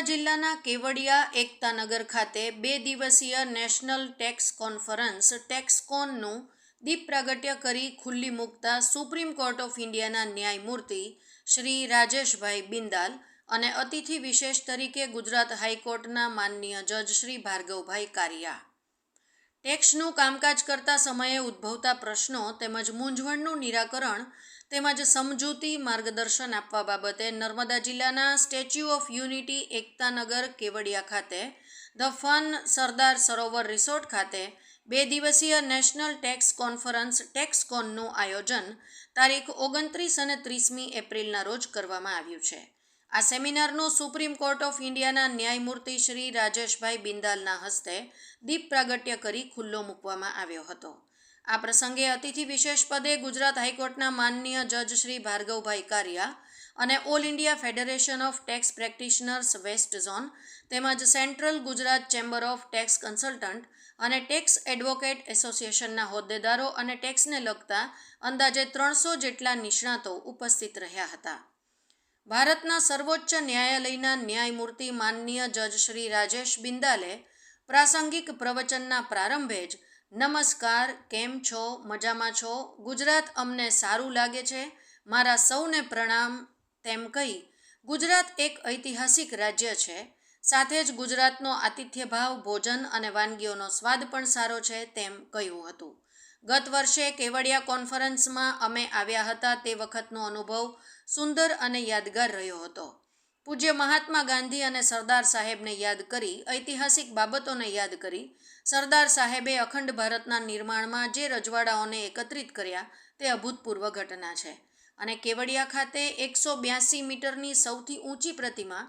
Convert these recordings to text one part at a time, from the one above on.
જિલ્લાના કેવડિયા એકતાનગર ખાતે 2 દિવસીય નેશનલ ટેક્સ કોન્ફરન્સ ટેક્સકોનનું દીપ પ્રાગટ્ય કરી ખુલ્લી મૂકતા સુપ્રીમ કોર્ટ ઓફ ઇન્ડિયાના ન્યાયમૂર્તિ શ્રી રાજેશભાઈ બિંદાલ અને અતિથિ વિશેષ તરીકે ગુજરાત હાઈકોર્ટના માનનીય જજ શ્રી ભાર્ગવભાઈ કારિયા ટેક્સનું કામકાજ કરતા સમયે ઉદ્ભવતા પ્રશ્નો તેમજ મૂંઝવણનું નિરાકરણ તેમજ સમજૂતી માર્ગદર્શન આપવા બાબતે નર્મદા જિલ્લાના statue of unity Ektanagar Kevadia ખાતે the fun Sardar Sarovar resort ખાતે 2 દિવસીય નેશનલ ટેક્સ કોન્ફરન્સ ટેક્સકોનનું આયોજન તારીખ 29 અને 30મી એપ્રિલના રોજ કરવામાં આવ્યું છે. આ સેમિનારનું સુપ્રીમ કોર્ટ ઓફ ઇન્ડિયાના ન્યાયમૂર્તિ શ્રી રાજેશભાઈ બિંદાલના હસ્તે દીપ પ્રાગટ્ય કરી ખુલ્લો મૂકવામાં આવ્યો હતો. આ પ્રસંગે અતિથિ વિશેષ પદે ગુજરાત હાઈકોર્ટના માનનીય જજ શ્રી ભાર્ગવભાઈ કારિયા અને all India federation of tax practitioners west zone તેમજ central Gujarat chamber of tax consultant અને ટેક્સ એડવોકેટ એસોસિએશનના હોદ્દેદારો અને ટેક્સને લગતા અંદાજે 300 જેટલા નિષ્ણાતો ઉપસ્થિત રહ્યા હતા. ભારતના સર્વોચ્ચ ન્યાયાલયના ન્યાયમૂર્તિ માનનીય જજ શ્રી રાજેશ બિંદાલે પ્રાસંગિક પ્રવચનના પ્રારંભે જ નમસ્કાર, કેમ છો, મજામાં છો, ગુજરાત અમને સારું લાગે છે, મારા સૌને પ્રણામ તેમ કહી ગુજરાત એક ઐતિહાસિક રાજ્ય છે, સાથે જ ગુજરાતનો આતિથ્ય ભાવ, ભોજન અને વાનગીઓનો સ્વાદ પણ સારો છે તેમ કહ્યું હતું. ગત વર્ષે કેવડિયા કોન્ફરન્સમાં અમે આવ્યા હતા તે વખતનો અનુભવ સુંદર અને યાદગાર રહ્યો હતો. પૂજ્ય મહાત્મા ગાંધી અને સરદાર સાહેબને યાદ કરી, ઐતિહાસિક બાબતોને યાદ કરી, સરદાર સાહેબે અખંડ ભારતના નિર્માણમાં જે રજવાડાઓને એકત્રિત કર્યા તે અભૂતપૂર્વ ઘટના છે અને કેવડિયા ખાતે 182 મીટરની સૌથી ઊંચી પ્રતિમા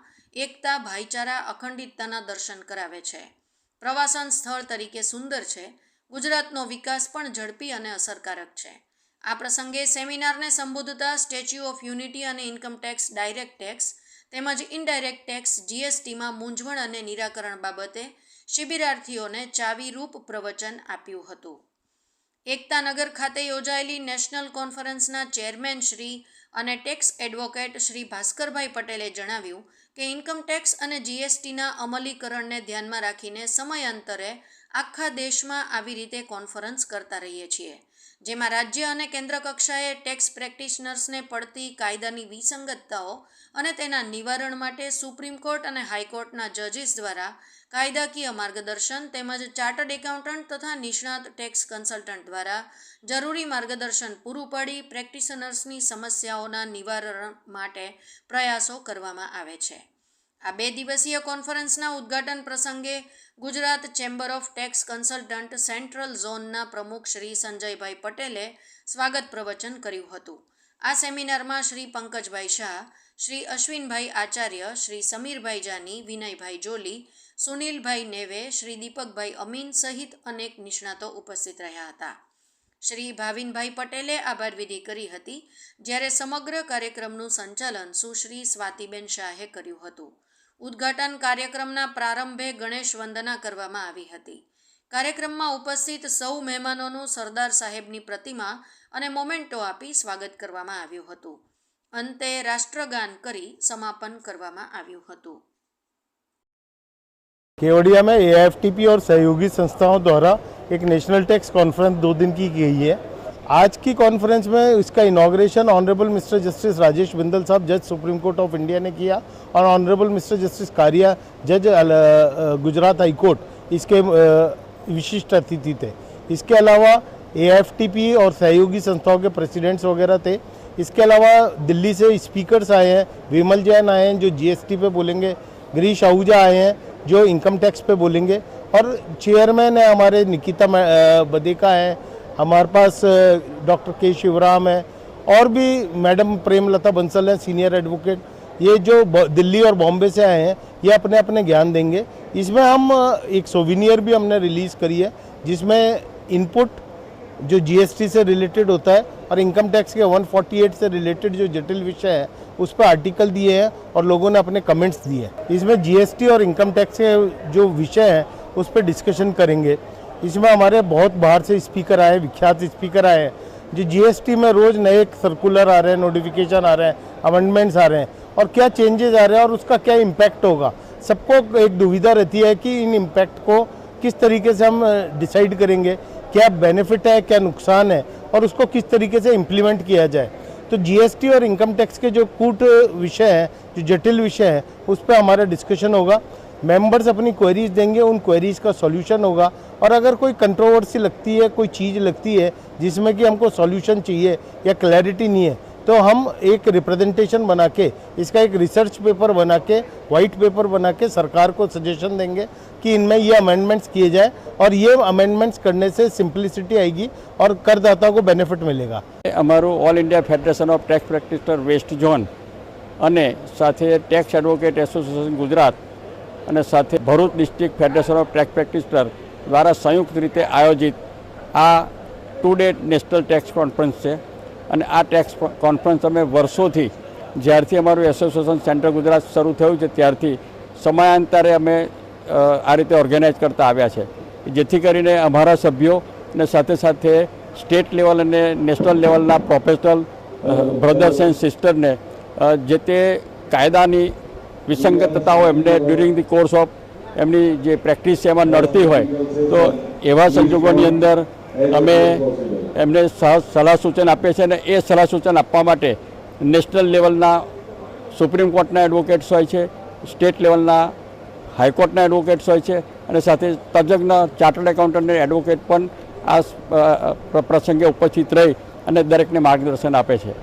એકતા, ભાઈચારા, અખંડિતતાના દર્શન કરાવે છે. પ્રવાસન સ્થળ તરીકે સુંદર છે. ગુજરાતનો વિકાસ પણ ઝડપી અને અસરકારક છે. આ પ્રસંગે સેમિનારને સંબોધતા સ્ટેચ્યુ ઓફ યુનિટી અને ઇન્કમટેક્સ ડાયરેક્ટ ટેક્સ તેમજ ઇનડાયરેક્ટ ટેક્સ જીએસટીમાં મૂંઝવણ અને નિરાકરણ બાબતે શિબિરાર્થીઓને ચાવીરૂપ પ્રવચન આપ્યું હતું. એકતાનગર ખાતે યોજાયેલી નેશનલ કોન્ફરન્સના ચેરમેન શ્રી અને ટેક્સ એડવોકેટ શ્રી ભાસ્કરભાઈ પટેલે જણાવ્યું કે ઇન્કમટેક્સ અને જીએસટીના અમલીકરણને ધ્યાનમાં રાખીને સમયાંતરે આખા દેશમાં આવી રીતે કોન્ફરન્સ કરતા રહીએ છીએ, જેમાં રાજ્ય અને કેન્દ્ર કક્ષાએ ટેક્સ પ્રેક્ટિશનર્સને પડતી કાયદાની વિસંગતતાઓ અને તેના નિવારણ માટે સુપ્રીમ કોર્ટ અને હાઈકોર્ટના જજીસ દ્વારા કાયદાકીય માર્ગદર્શન તેમજ ચાર્ટર્ડ એકાઉન્ટન્ટ તથા નિષ્ણાત ટેક્સ કન્સલ્ટન્ટ દ્વારા જરૂરી માર્ગદર્શન પૂરું પાડી પ્રેક્ટિશનર્સની સમસ્યાઓના નિવારણ માટે પ્રયાસો કરવામાં આવે છે. આ 2 દિવસીય કોન્ફરન્સના ઉદ્ઘાટન પ્રસંગે Gujarat chamber of tax consultant central ઝોનના પ્રમુખ શ્રી સંજયભાઈ પટેલે સ્વાગત પ્રવચન કર્યું હતું. આ સેમિનારમાં શ્રી પંકજભાઈ શાહ, શ્રી અશ્વિનભાઈ આચાર્ય, શ્રી સમીરભાઈ જાની, વિનયભાઈ જોલી, સુનિલભાઈ નેવે, શ્રી દીપકભાઈ અમીન સહિત અનેક નિષ્ણાતો ઉપસ્થિત રહ્યા હતા. શ્રી ભાવિનભાઈ પટેલે આભારવિધિ કરી હતી, જ્યારે સમગ્ર કાર્યક્રમનું સંચાલન સુશ્રી સ્વાતિબેન શાહે કર્યું હતું. ઉદ્ઘાટન કાર્યક્રમના પ્રારંભે ગણેશ વંદના કરવામાં આવી હતી. કાર્યક્રમમાં ઉપસ્થિત સૌ મહેમાનોનું સરદાર સાહેબની પ્રતિમા અને મોમેન્ટો આપી સ્વાગત કરવામાં આવ્યું હતું. અંતે રાષ્ટ્રગાન કરી સમાપન કરવામાં આવ્યું હતું. केवड़िया में एएफटीपी और सहयोगी संस्थाओं द्वारा एक नेशनल टैक्स कॉन्फ्रेंस 2 दिन की गई है. आज की कॉन्फ्रेंस में इसका inauguration honourable mister justice Rajesh Bindal साहब, जज सुप्रीम कोर्ट ऑफ इंडिया ने किया और ऑनरेबल मिस्टर जस्टिस कारिया, जज गुजरात हाई कोर्ट, इसके विशिष्ट अतिथि थे. इसके अलावा एएफटीपी और सहयोगी संस्थाओं के प्रेसिडेंट्स वगैरह थे. इसके अलावा दिल्ली से स्पीकर्स आए हैं, विमल जैन आए हैं जो जीएसटी पे बोलेंगे, गिरीश आहूजा आए हैं जो इनकम टैक्स पे बोलेंगे और चेयरमैन है हमारे निकिता बदेका है, हमारे पास डॉक्टर के शिवराम है और भी मैडम प्रेमलता बंसल हैं सीनियर एडवोकेट. ये जो दिल्ली और बॉम्बे से आए हैं ये अपने अपने ज्ञान देंगे. इसमें हम एक सोविनियर भी हमने रिलीज़ करी है जिसमें इनपुट जो जीएसटी से रिलेटेड होता है और इनकम टैक्स के 148 से रिलेटेड जो जटिल विषय है उस पर आर्टिकल दिए हैं और लोगों ने अपने कमेंट्स दिए हैं. इसमें जीएसटी और इनकम टैक्स के जो विषय हैं उस पर डिस्कशन करेंगे. इसमें हमारे बहुत बाहर से स्पीकर आए, विख्यात स्पीकर आए हैं जो जीएसटी में रोज़ नए सर्कुलर आ रहे हैं, नोटिफिकेशन आ रहे हैं, अमेंडमेंट्स आ रहे हैं और क्या चेंजेस आ रहे हैं और उसका क्या इम्पैक्ट होगा. सबको एक दुविधा रहती है कि इन इम्पैक्ट को किस तरीके से हम डिसाइड करेंगे, क्या बेनिफिट है, क्या नुकसान है, और उसको किस तरीके से इम्प्लीमेंट किया जाए। तो जीएसटी और इनकम टैक्स के जो कूट विषय हैं, जो जटिल विषय है, उस पर हमारा डिस्कशन होगा। मेंबर्स अपनी क्वेरीज देंगे, उन क्वेरीज का सॉल्यूशन होगा। और अगर कोई कंट्रोवर्सी लगती है, कोई चीज़ लगती है जिसमें कि हमको सॉल्यूशन चाहिए या क्लैरिटी नहीं है, तो हम एक रिप्रेजेंटेशन बना के, इसका एक रिसर्च पेपर बना के, वाइट पेपर बना के सरकार को सजेशन देंगे कि इनमें ये अमेंडमेंट्स किए जाए, और ये अमेंडमेंट्स करने से सिंप्लिसिटी आएगी और करदाता को बेनिफिट मिलेगा। અમારું all India federation of tax practitioner west zone અને સાથે ટેક્સ એડવોકેટ એસોસિએશન ગુજરાત અને સાથે Bharuch district federation of tax practitioner દ્વારા સંયુક્ત રીતે આયોજિત આ 2 ડે નેશનલ ટેક્સ કોન્ફરન્સ છે. અને આ ટેક્સ કોન્ફરન્સ અમે વર્ષોથી, જ્યારથી અમારું એસોસિએશન સેન્ટ્રલ ગુજરાત શરૂ થયું છે ત્યારથી સમયાંતરે અમે આ રીતે ઓર્ગેનાઇઝ કરતા આવ્યા છે, જેથી કરીને અમારા સભ્યો અને સાથે સાથે સ્ટેટ લેવલ અને નેશનલ લેવલના પ્રોફેશનલ બ્રધર્સ એન્ડ સિસ્ટરને જે તે કાયદાની વિસંગતતાઓ એમને ડ્યુરિંગ ધી કોર્સ ઓફ એમની જે પ્રેક્ટિસ છે એમાં નડતી હોય તો એવા સંજોગોની અંદર અમે એમને સલાહ સૂચન આપીએ છીએ. અને એ સલાહ સૂચન આપવા માટે નેશનલ લેવલના સુપ્રીમ કોર્ટના એડવોકેટ્સ હોય છે, સ્ટેટ લેવલના હાઈકોર્ટના એડવોકેટ્સ હોય છે, અને સાથે તજજ્ઞ ચાર્ટર્ડ એકાઉન્ટન્ટ એડવોકેટ પણ આ પ્રસંગે ઉપસ્થિત રહી અને દરેકને માર્ગદર્શન આપે છે.